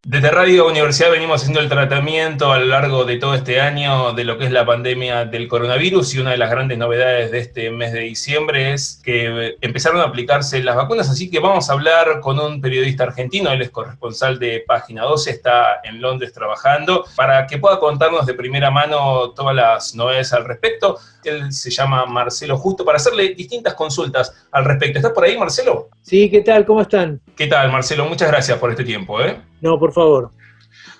Desde Radio Universidad venimos haciendo el tratamiento a lo largo de todo este año de lo que es la pandemia del coronavirus, y una de las grandes novedades de este mes de diciembre es que empezaron a aplicarse las vacunas, así que vamos a hablar con un periodista argentino. Él es corresponsal de Página 12, está en Londres trabajando, para que pueda contarnos de primera mano todas las novedades al respecto. Él se llama Marcelo Justo, para hacerle distintas consultas al respecto. ¿Estás por ahí, Marcelo? Sí, ¿qué tal? ¿Cómo están? ¿Qué tal, Marcelo? Muchas gracias por este tiempo, ¿eh? No, por favor.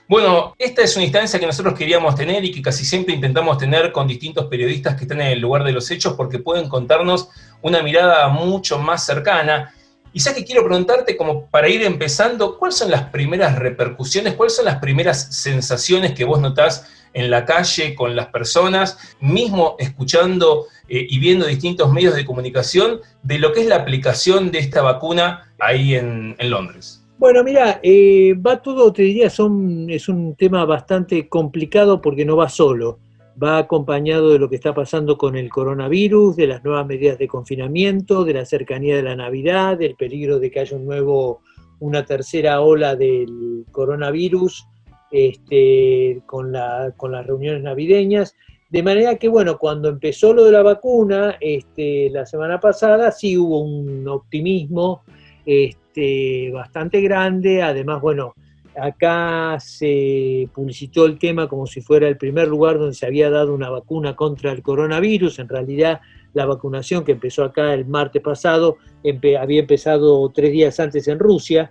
Bueno, esta es una instancia que nosotros queríamos tener y que casi siempre intentamos tener con distintos periodistas que están en el lugar de los hechos, porque pueden contarnos una mirada mucho más cercana. Y ya que quiero preguntarte, como para ir empezando, ¿cuáles son las primeras repercusiones, cuáles son las primeras sensaciones que vos notás en la calle con las personas, mismo escuchando y viendo distintos medios de comunicación, de lo que es la aplicación de esta vacuna ahí en Londres? Bueno, mira, va todo, te diría, es un tema bastante complicado porque no va solo. Va acompañado de lo que está pasando con el coronavirus, de las nuevas medidas de confinamiento, de la cercanía de la Navidad, del peligro de que haya una tercera ola del coronavirus, con las reuniones navideñas. De manera que, bueno, cuando empezó lo de la vacuna, la semana pasada, sí hubo un optimismo bastante grande. Además, bueno, acá se publicitó el tema como si fuera el primer lugar donde se había dado una vacuna contra el coronavirus. En realidad, la vacunación que empezó acá el martes pasado había empezado 3 días antes en Rusia,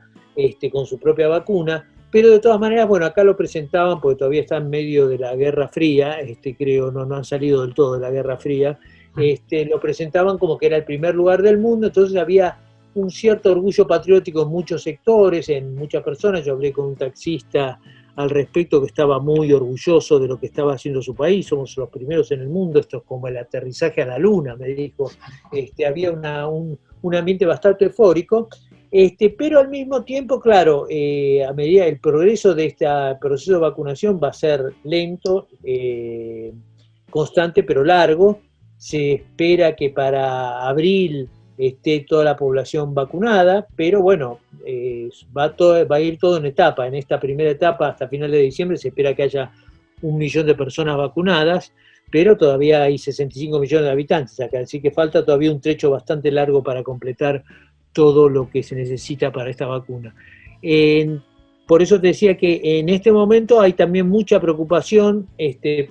con su propia vacuna. Pero de todas maneras, bueno, acá lo presentaban porque todavía está en medio de la Guerra Fría, creo, no han salido del todo de la Guerra Fría. Lo presentaban como que era el primer lugar del mundo. Entonces había un cierto orgullo patriótico en muchos sectores, en muchas personas. Yo hablé con un taxista al respecto que estaba muy orgulloso de lo que estaba haciendo su país. Somos los primeros en el mundo, esto es como el aterrizaje a la luna, me dijo. Había un ambiente bastante eufórico, pero al mismo tiempo, claro, a medida el progreso de este proceso de vacunación va a ser lento, constante pero largo. Se espera que para abril esté toda la población vacunada, pero bueno, va a ir todo en etapa. En esta primera etapa, hasta finales de diciembre, se espera que haya 1 millón de personas vacunadas, pero todavía hay 65 millones de habitantes acá, así que falta todavía un trecho bastante largo para completar todo lo que se necesita para esta vacuna. Por eso te decía que en este momento hay también mucha preocupación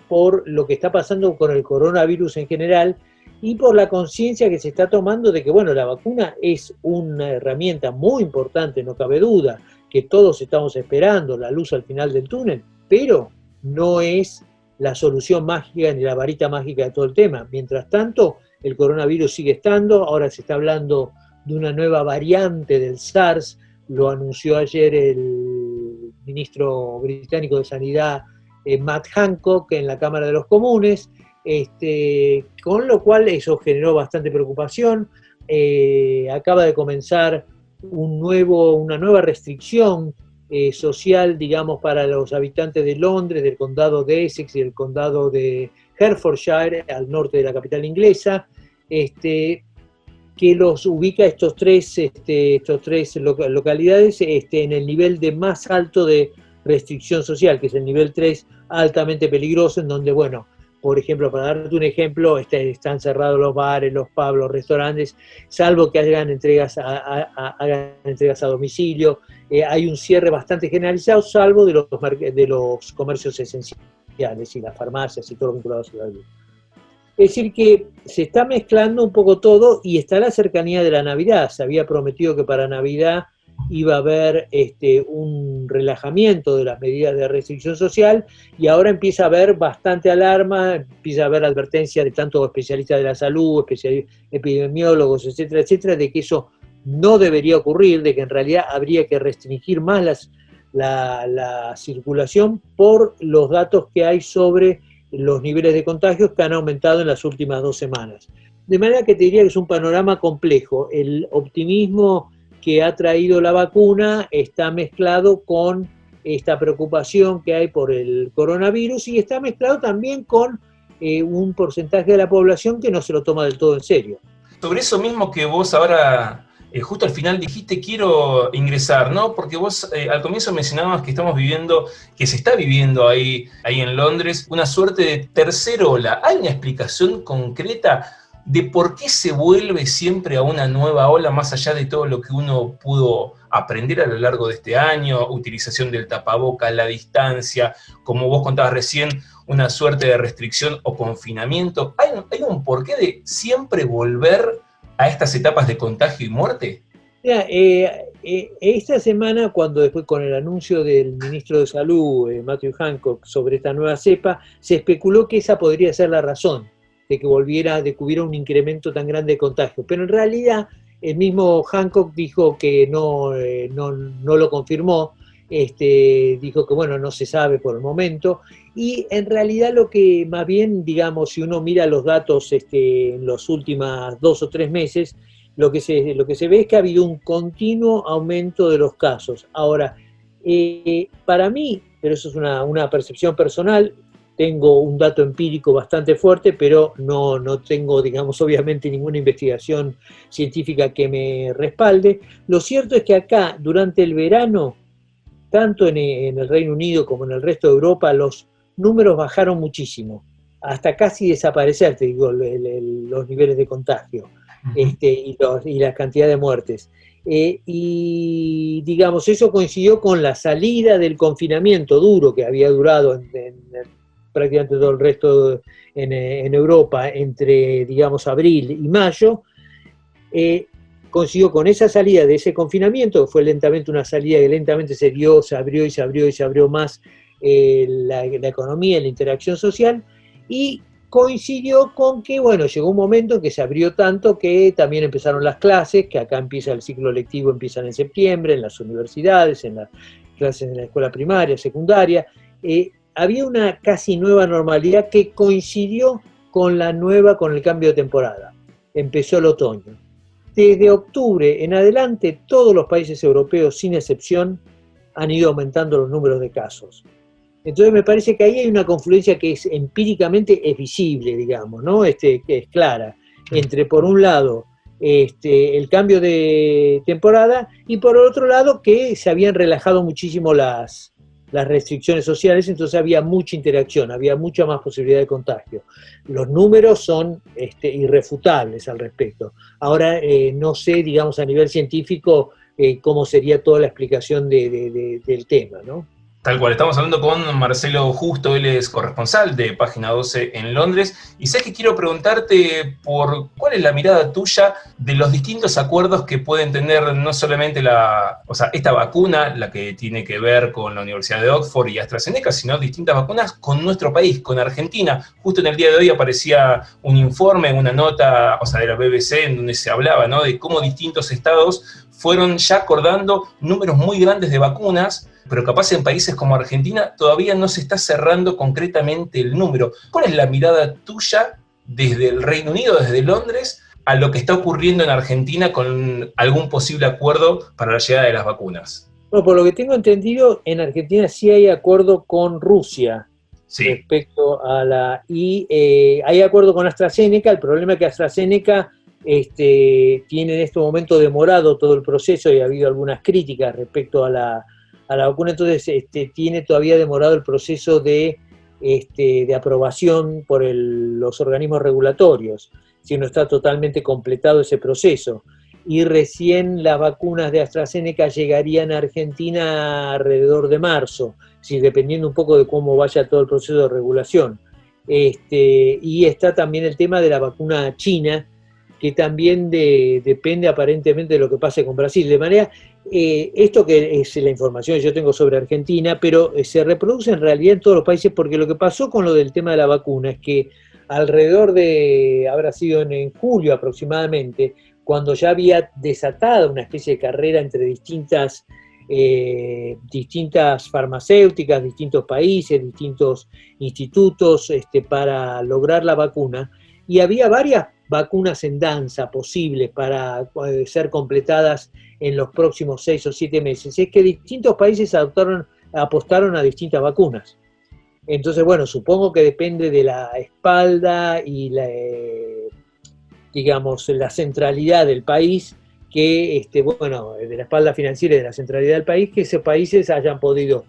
por lo que está pasando con el coronavirus en general, y por la conciencia que se está tomando de que, bueno, la vacuna es una herramienta muy importante, no cabe duda, que todos estamos esperando, la luz al final del túnel, pero no es la solución mágica ni la varita mágica de todo el tema. Mientras tanto, el coronavirus sigue estando. Ahora se está hablando de una nueva variante del SARS, lo anunció ayer el ministro británico de Sanidad, Matt Hancock, en la Cámara de los Comunes. Con lo cual eso generó bastante preocupación. Acaba de comenzar una nueva restricción social, digamos, para los habitantes de Londres, del condado de Essex y el condado de Hertfordshire, al norte de la capital inglesa, que los ubica estos tres localidades en el nivel de más alto de restricción social, que es el nivel 3, altamente peligroso, en donde, bueno, por ejemplo, para darte un ejemplo, están cerrados los bares, los pubs, los restaurantes, salvo que hagan entregas a domicilio. Hay un cierre bastante generalizado, salvo de los comercios esenciales y las farmacias y todo lo vinculado a la salud. Es decir, que se está mezclando un poco todo, y está la cercanía de la Navidad. Se había prometido que para Navidad iba a haber un relajamiento de las medidas de restricción social, y ahora empieza a haber bastante alarma, empieza a haber advertencias de tanto especialistas de la salud, epidemiólogos, etcétera, etcétera, de que eso no debería ocurrir, de que en realidad habría que restringir más la circulación por los datos que hay sobre los niveles de contagios que han aumentado en las últimas 2 semanas. De manera que te diría que es un panorama complejo. El optimismo que ha traído la vacuna está mezclado con esta preocupación que hay por el coronavirus, y está mezclado también con un porcentaje de la población que no se lo toma del todo en serio. Sobre eso mismo que vos ahora justo al final dijiste quiero ingresar, ¿no? Porque vos al comienzo mencionabas que que se está viviendo ahí en Londres, una suerte de tercera ola. ¿Hay una explicación concreta de por qué se vuelve siempre a una nueva ola, más allá de todo lo que uno pudo aprender a lo largo de este año, utilización del tapaboca, la distancia, como vos contabas recién, una suerte de restricción o confinamiento? ¿Hay un porqué de siempre volver a estas etapas de contagio y muerte? Mira, esta semana, cuando después con el anuncio del ministro de Salud, Matthew Hancock, sobre esta nueva cepa, se especuló que esa podría ser la razón de que hubiera un incremento tan grande de contagio. Pero en realidad, el mismo Hancock dijo que no lo confirmó, dijo que bueno, no se sabe por el momento, y en realidad lo que más bien, digamos, si uno mira los datos en los últimos 2 o 3 meses, lo que se ve es que ha habido un continuo aumento de los casos. Ahora, para mí, pero eso es una percepción personal, tengo un dato empírico bastante fuerte, pero no tengo, digamos, obviamente ninguna investigación científica que me respalde. Lo cierto es que acá, durante el verano, tanto en el Reino Unido como en el resto de Europa, los números bajaron muchísimo, hasta casi desaparecer, te digo, los niveles de contagio y la cantidad de muertes. Y digamos, eso coincidió con la salida del confinamiento duro que había durado en prácticamente todo el resto en Europa entre, digamos, abril y mayo. Coincidió con esa salida de ese confinamiento, que fue lentamente una salida que lentamente se abrió y se abrió y se abrió más la economía, la interacción social, y coincidió con que, bueno, llegó un momento en que se abrió tanto que también empezaron las clases, que acá empieza el ciclo lectivo, empiezan en septiembre, en las universidades, en las clases en la escuela primaria, secundaria. Había una casi nueva normalidad que coincidió con el cambio de temporada. Empezó el otoño. Desde octubre en adelante, todos los países europeos, sin excepción, han ido aumentando los números de casos. Entonces me parece que ahí hay una confluencia que empíricamente es visible, digamos, ¿no? Que es clara, entre por un lado el cambio de temporada y por otro lado que se habían relajado muchísimo las restricciones sociales, entonces había mucha interacción, había mucha más posibilidad de contagio. Los números son irrefutables al respecto. Ahora no sé, digamos, a nivel científico cómo sería toda la explicación del tema, ¿no? Tal cual, estamos hablando con Marcelo Justo, él es corresponsal de Página 12 en Londres, y sé que quiero preguntarte por cuál es la mirada tuya de los distintos acuerdos que pueden tener no solamente esta vacuna, la que tiene que ver con la Universidad de Oxford y AstraZeneca, sino distintas vacunas con nuestro país, con Argentina. Justo en el día de hoy aparecía un informe, una nota, de la BBC, en donde se hablaba, ¿no?, de cómo distintos estados fueron ya acordando números muy grandes de vacunas, pero capaz en países como Argentina todavía no se está cerrando concretamente el número. ¿Cuál es la mirada tuya desde el Reino Unido, desde Londres, a lo que está ocurriendo en Argentina con algún posible acuerdo para la llegada de las vacunas? Bueno, por lo que tengo entendido, en Argentina sí hay acuerdo con Rusia. Sí. Respecto a hay acuerdo con AstraZeneca. El problema es que AstraZeneca tiene en este momento demorado todo el proceso y ha habido algunas críticas respecto a la vacuna, entonces tiene todavía demorado el proceso de aprobación por los organismos regulatorios, si no está totalmente completado ese proceso. Y recién las vacunas de AstraZeneca llegarían a Argentina alrededor de marzo, dependiendo un poco de cómo vaya todo el proceso de regulación. Y está también el tema de la vacuna china, que también depende aparentemente de lo que pase con Brasil. De manera, esto que es la información que yo tengo sobre Argentina, pero se reproduce en realidad en todos los países, porque lo que pasó con lo del tema de la vacuna es que habrá sido en julio aproximadamente, cuando ya había desatado una especie de carrera entre distintas farmacéuticas, distintos países, distintos institutos para lograr la vacuna, y había varias vacunas en danza posibles para ser completadas en los próximos 6 o 7 meses. Es que distintos países apostaron a distintas vacunas. Entonces, bueno, supongo que depende de la espalda y la centralidad del país que, bueno, de la espalda financiera y de la centralidad del país, que esos países hayan podido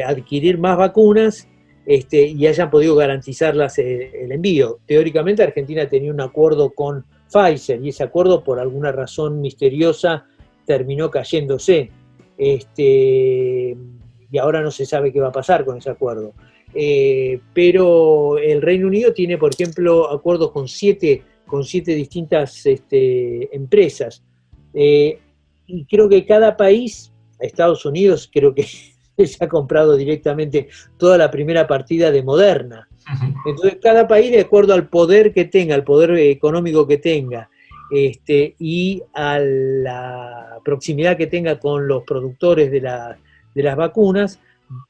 adquirir más vacunas y hayan podido garantizarlas el envío. Teóricamente Argentina tenía un acuerdo con Pfizer y ese acuerdo por alguna razón misteriosa terminó cayéndose. Y ahora no se sabe qué va a pasar con ese acuerdo. Pero el Reino Unido tiene, por ejemplo, acuerdos con siete distintas empresas. Y creo que cada país, Estados Unidos, creo que se ha comprado directamente toda la primera partida de Moderna. Entonces, cada país, de acuerdo al poder que tenga, al poder económico que tenga, y a la proximidad que tenga con los productores de las vacunas,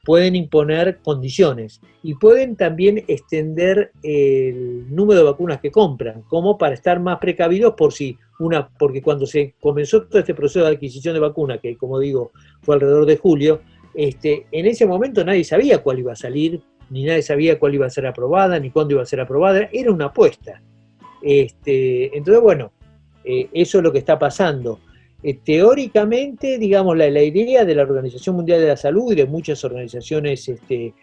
pueden imponer condiciones y pueden también extender el número de vacunas que compran, como para estar más precavidos porque cuando se comenzó todo este proceso de adquisición de vacunas, que como digo fue alrededor de julio, en ese momento nadie sabía cuál iba a salir, ni nadie sabía cuál iba a ser aprobada, ni cuándo iba a ser aprobada, era una apuesta. Entonces, bueno, eso es lo que está pasando. Teóricamente, digamos, la idea de la Organización Mundial de la Salud y de muchas organizaciones que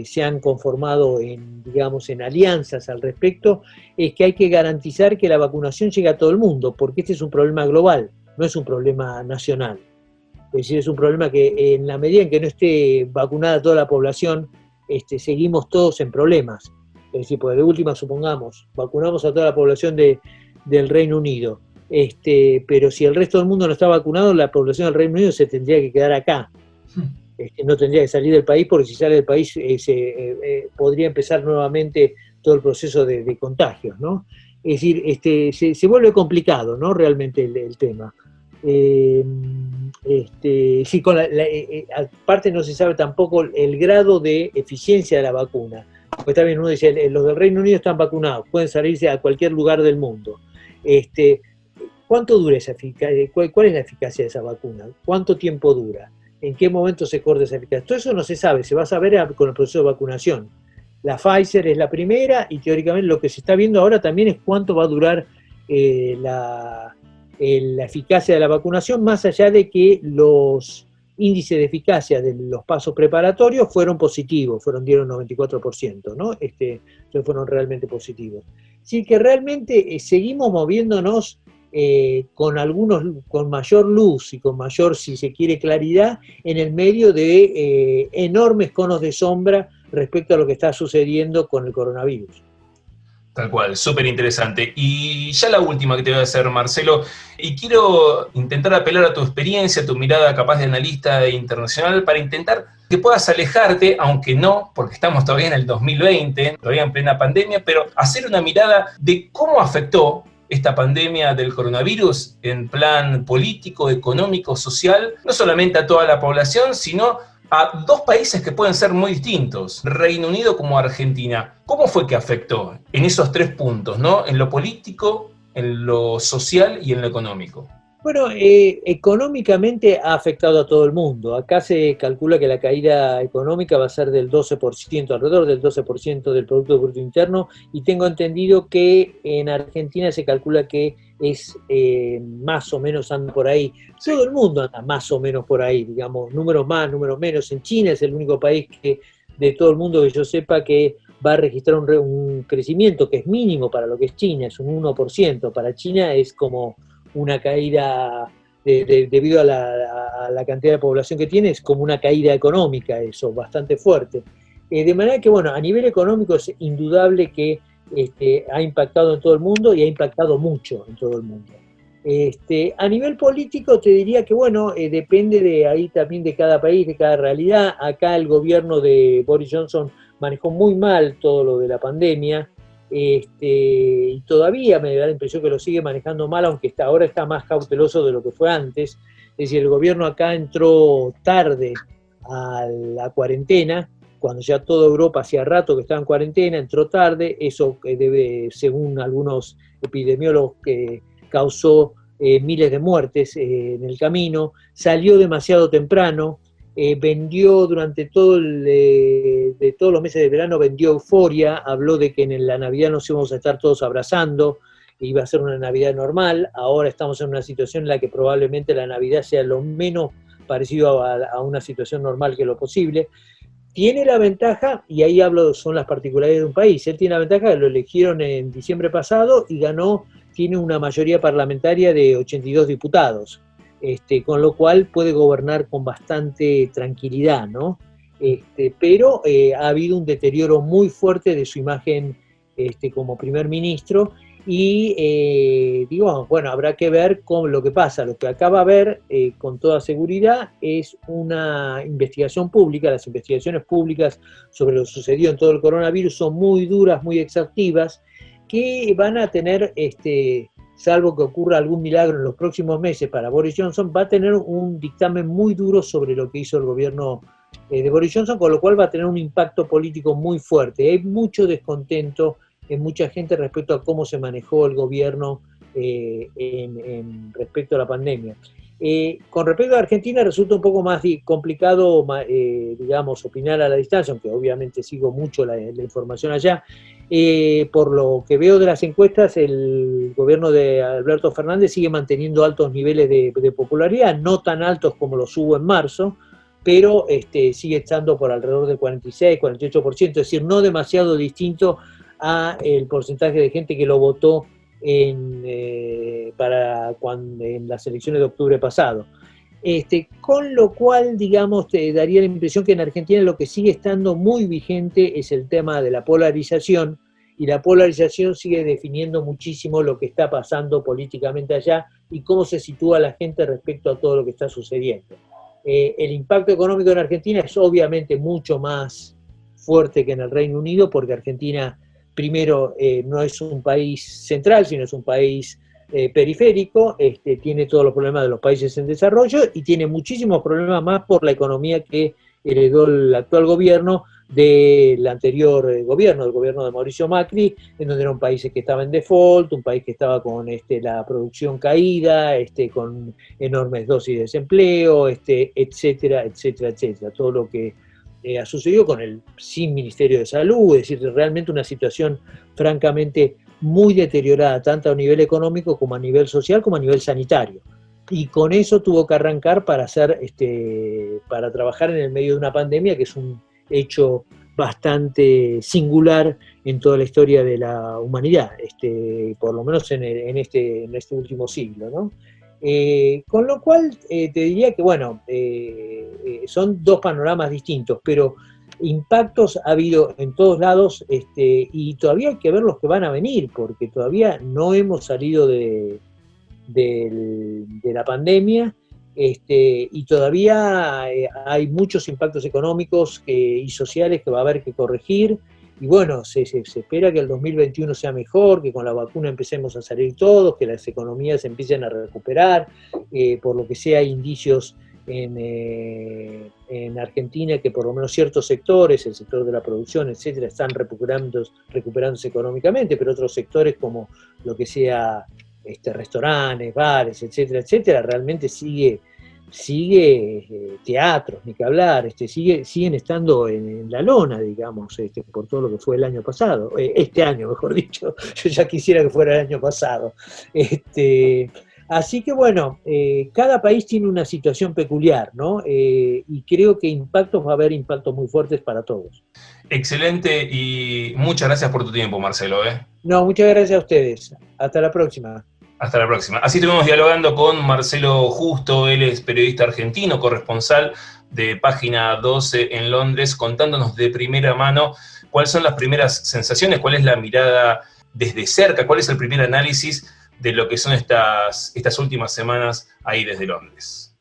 se han conformado digamos, en alianzas al respecto, es que hay que garantizar que la vacunación llegue a todo el mundo, porque este es un problema global, no es un problema nacional. Es decir, es un problema que en la medida en que no esté vacunada toda la población, seguimos todos en problemas. Es decir, pues de última, supongamos, vacunamos a toda la población del Reino Unido, pero si el resto del mundo no está vacunado, la población del Reino Unido se tendría que quedar acá. No tendría que salir del país, porque si sale del país podría empezar nuevamente todo el proceso de contagios, ¿no? Es decir, se vuelve complicado, ¿no? Realmente el tema. Sí, aparte no se sabe tampoco el grado de eficiencia de la vacuna. Porque está bien, uno dice, los del Reino Unido están vacunados, pueden salirse a cualquier lugar del mundo. ¿Cuánto dura esa eficacia? ¿Cuál es la eficacia de esa vacuna? ¿Cuánto tiempo dura? ¿En qué momento se corta esa eficacia? Todo eso no se sabe, se va a saber con el proceso de vacunación. La Pfizer es la primera y teóricamente lo que se está viendo ahora también es cuánto va a durar la eficacia de la vacunación, más allá de que los índices de eficacia de los pasos preparatorios fueron positivos, dieron 94%, ¿no? Entonces fueron realmente positivos. Así que realmente seguimos moviéndonos con mayor luz y con mayor, si se quiere, claridad en el medio de enormes conos de sombra respecto a lo que está sucediendo con el coronavirus. Tal cual, súper interesante. Y ya la última que te voy a hacer, Marcelo, y quiero intentar apelar a tu experiencia, a tu mirada capaz de analista internacional, para intentar que puedas alejarte, aunque no, porque estamos todavía en el 2020, todavía en plena pandemia, pero hacer una mirada de cómo afectó esta pandemia del coronavirus en plan político, económico, social, no solamente a toda la población, sino a dos países que pueden ser muy distintos, Reino Unido como Argentina. ¿Cómo fue que afectó en esos tres puntos, ¿no? En lo político, en lo social y en lo económico. Bueno, económicamente ha afectado a todo el mundo. Acá se calcula que la caída económica va a ser del 12%, alrededor del 12% del Producto Bruto Interno, y tengo entendido que en Argentina se calcula que es más o menos anda por ahí. Todo el mundo anda más o menos por ahí, digamos, números más, números menos. En China es el único país de todo el mundo que yo sepa que va a registrar un crecimiento que es mínimo para lo que es China, es un 1%. Para China es como una caída, debido a la cantidad de población que tiene, es como una caída económica, eso, bastante fuerte. De manera que, bueno, a nivel económico es indudable que ha impactado en todo el mundo y ha impactado mucho en todo el mundo. A nivel político te diría que, bueno, depende de ahí también de cada país, de cada realidad. Acá el gobierno de Boris Johnson manejó muy mal todo lo de la pandemia, y todavía me da la impresión que lo sigue manejando mal, aunque ahora está más cauteloso de lo que fue antes. Es decir, el gobierno acá entró tarde a la cuarentena, cuando ya toda Europa hacía rato que estaba en cuarentena, entró tarde. Eso debe, según algunos epidemiólogos, que causó miles de muertes en el camino. Salió demasiado temprano. Vendió durante de todos los meses de verano, vendió euforia, habló de que en la Navidad nos íbamos a estar todos abrazando, iba a ser una Navidad normal. Ahora estamos en una situación en la que probablemente la Navidad sea lo menos parecido a una situación normal que lo posible. Tiene la ventaja, y ahí hablo, son las particularidades de un país, él tiene la ventaja que lo eligieron en diciembre pasado y tiene una mayoría parlamentaria de 82 diputados, con lo cual puede gobernar con bastante tranquilidad, ¿no? Pero ha habido un deterioro muy fuerte de su imagen como primer ministro, y bueno, habrá que ver lo que pasa. Lo que acá va a haber con toda seguridad es una investigación pública. Las investigaciones públicas sobre lo sucedido en todo el coronavirus son muy duras, muy exhaustivas, que van a tener, salvo que ocurra algún milagro en los próximos meses para Boris Johnson, va a tener un dictamen muy duro sobre lo que hizo el gobierno de Boris Johnson, con lo cual va a tener un impacto político muy fuerte. Hay mucho descontento en mucha gente respecto a cómo se manejó el gobierno respecto a la pandemia. Con respecto a Argentina resulta un poco más complicado, digamos, opinar a la distancia, aunque obviamente sigo mucho la información allá. Por lo que veo de las encuestas, el gobierno de Alberto Fernández sigue manteniendo altos niveles de popularidad, no tan altos como los hubo en marzo, pero sigue estando por alrededor del 46, 48%, es decir, no demasiado distinto a el porcentaje de gente que lo votó en las elecciones de octubre pasado. Con lo cual, digamos, te daría la impresión que en Argentina lo que sigue estando muy vigente es el tema de la polarización, y la polarización sigue definiendo muchísimo lo que está pasando políticamente allá y cómo se sitúa la gente respecto a todo lo que está sucediendo. El impacto económico en Argentina es obviamente mucho más fuerte que en el Reino Unido, porque Argentina, primero, no es un país central, sino es un país periférico, tiene todos los problemas de los países en desarrollo y tiene muchísimos problemas más por la economía que heredó el actual gobierno del anterior gobierno, del gobierno de Mauricio Macri, en donde era un país que estaba en default, un país que estaba con la producción caída, con enormes dosis de desempleo, etcétera, etcétera, etcétera. Todo lo que ha sucedido sin Ministerio de Salud, es decir, realmente una situación francamente muy deteriorada, tanto a nivel económico como a nivel social, como a nivel sanitario. Y con eso tuvo que arrancar para trabajar en el medio de una pandemia, que es un hecho bastante singular en toda la historia de la humanidad, por lo menos en este último siglo, ¿no? Con lo cual te diría que, bueno, son dos panoramas distintos, pero impactos ha habido en todos lados, y todavía hay que ver los que van a venir, porque todavía no hemos salido de la pandemia, y todavía hay muchos impactos económicos y sociales que va a haber que corregir, y bueno, se espera que el 2021 sea mejor, que con la vacuna empecemos a salir todos, que las economías empiecen a recuperar, por lo que sea hay indicios en Argentina que por lo menos ciertos sectores, el sector de la producción, etcétera, están recuperándose económicamente, pero otros sectores como lo que sea restaurantes, bares, etcétera, etcétera, realmente sigue teatros, ni que hablar, siguen estando en la lona, digamos, por todo lo que fue el año pasado, este año, mejor dicho, yo ya quisiera que fuera el año pasado. Así que bueno, cada país tiene una situación peculiar, ¿no? Y creo que va a haber impactos muy fuertes para todos. Excelente, y muchas gracias por tu tiempo, Marcelo. No, muchas gracias a ustedes. Hasta la próxima. Hasta la próxima. Así estuvimos dialogando con Marcelo Justo, él es periodista argentino, corresponsal de Página 12 en Londres, contándonos de primera mano cuáles son las primeras sensaciones, cuál es la mirada desde cerca, cuál es el primer análisis de lo que son estas últimas semanas ahí desde Londres.